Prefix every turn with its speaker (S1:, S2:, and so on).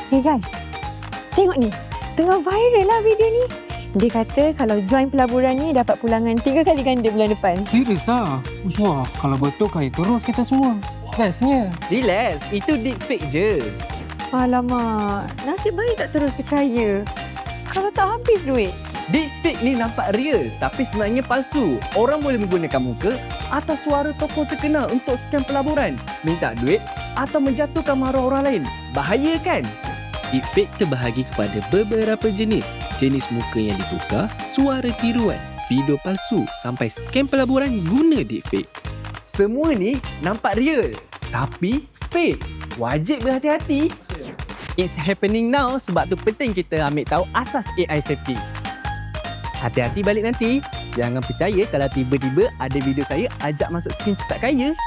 S1: Hey guys, tengok ni. Tengah viral lah video ni. Dia kata kalau join pelaburan ni dapat pulangan 3 kali ganda bulan depan.
S2: Serius lah? Wah, kalau betul kaya terus kita semua. Bestnya.
S3: Relax, itu deepfake je.
S1: Alamak, nasib baik tak terus percaya. Kalau tak habis duit.
S3: Deepfake ni nampak real tapi sebenarnya palsu. Orang boleh menggunakan muka atau suara tokoh terkenal untuk scam pelaburan, minta duit atau menjatuhkan maruah orang lain. Bahaya kan?
S4: Deepfake terbahagi kepada beberapa jenis. Jenis muka yang ditukar, suara tiruan, video palsu sampai scam pelaburan guna deepfake.
S3: Semua ni nampak real tapi fake. Wajib berhati-hati. It's happening now, sebab tu penting kita ambil tahu asas AI safety. Hati-hati balik nanti. Jangan percaya kalau tiba-tiba ada video saya ajak masuk skim cepat kaya.